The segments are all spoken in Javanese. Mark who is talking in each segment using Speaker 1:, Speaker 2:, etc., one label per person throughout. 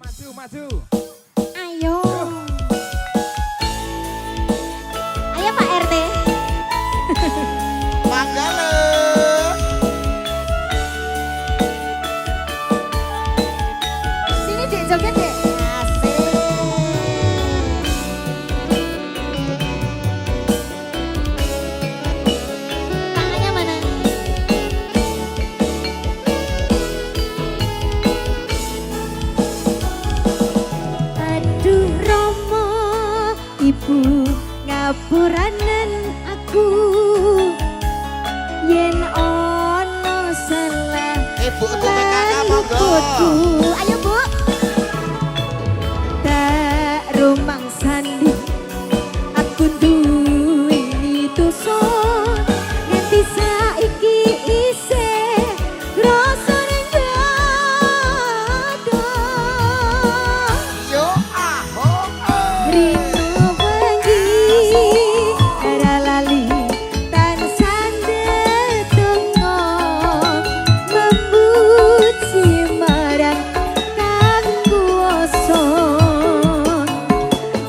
Speaker 1: Maju, maju.
Speaker 2: Ayo. Ayo Pak RT.
Speaker 3: Manggala.
Speaker 2: Sini Dek, joget Dek. Asik. Tangannya mana? Aduh Rama, ibu ngapuranen aku. Yen ono salah
Speaker 3: Ibu untuk kakak monggo.
Speaker 2: ayo Bu. Tak rumang sandi aku duweni dosa nganti saiki isih rasane gadah.
Speaker 3: Yo aho.
Speaker 2: Rino bengi ora lali tansah ndedonga membuci marang kang kuwasa.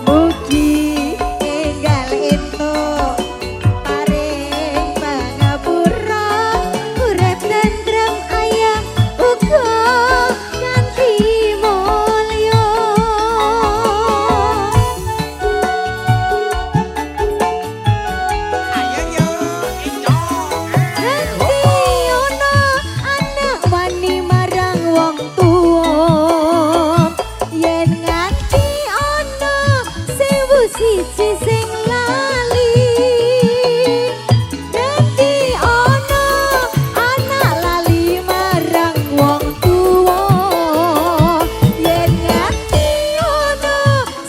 Speaker 2: Mugi enggal entuk paring pangapura urip tentrem ayam uga nganti mulya.
Speaker 3: Ayo yo ijo.
Speaker 2: Nganti ono anak wani marang wong tuwa. Yen nganti ono sewu siji sing lali. Nganti ono anak lali marang wong tuwa. Yen nganti ono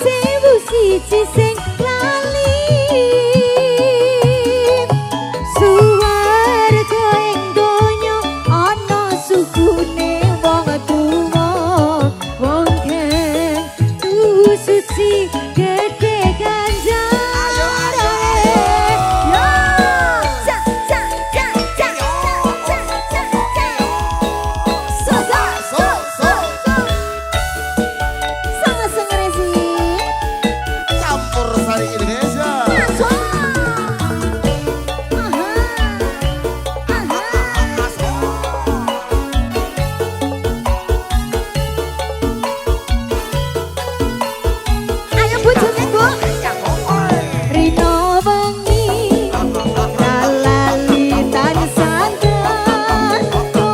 Speaker 2: sewu siji sing lali. Suwarga ing donya ana sukune wong tuwa, wong kang suci gedhe ganjarane. Yo, cak cak cak cak cak cak cak. So so so so so. Sama-sama resi.
Speaker 3: Campur sari Indonesia.
Speaker 2: Masuk. Aha. Aha. Ayo Bu joget Bu. Rino bengi lalali tansah ndedonga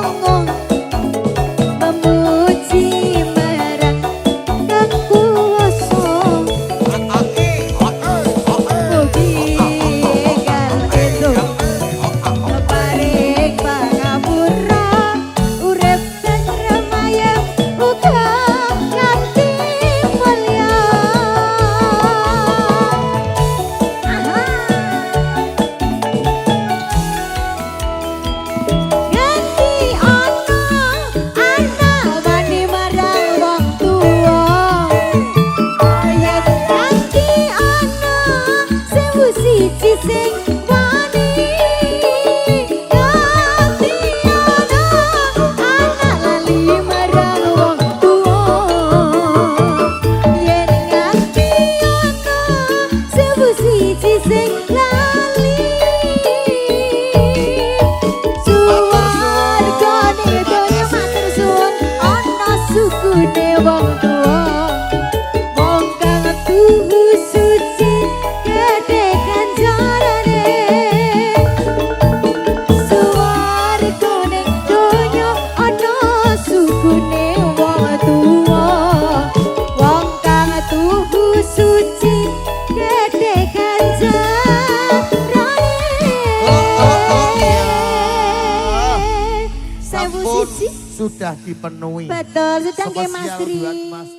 Speaker 2: memuji marang kang kuwasa. Mugi enggal entuk paring pangapura urip tentrem ayem uga nganti mulya. Nganti ono anak wani marang wong tuwa. Yen nganti ono sewu siji sing wani. Nganti ono anak lali marang wong tuwa. Yen nganti ono sewu siji sing lali. Suwarga ning donya matur suwun ana sukune wong tuwa. Wong kang tuhu suci gedhe ganjarane. Suwarga ning donya ana sukune wong tuwa. Wong kang tuhu suci gedhe ganjarane. Sewu
Speaker 3: Sampun
Speaker 2: siji.
Speaker 3: sudah dipenuhi.
Speaker 2: Betul, sudah nggih Mas
Speaker 3: Spesial
Speaker 2: Tri.
Speaker 3: buat Mas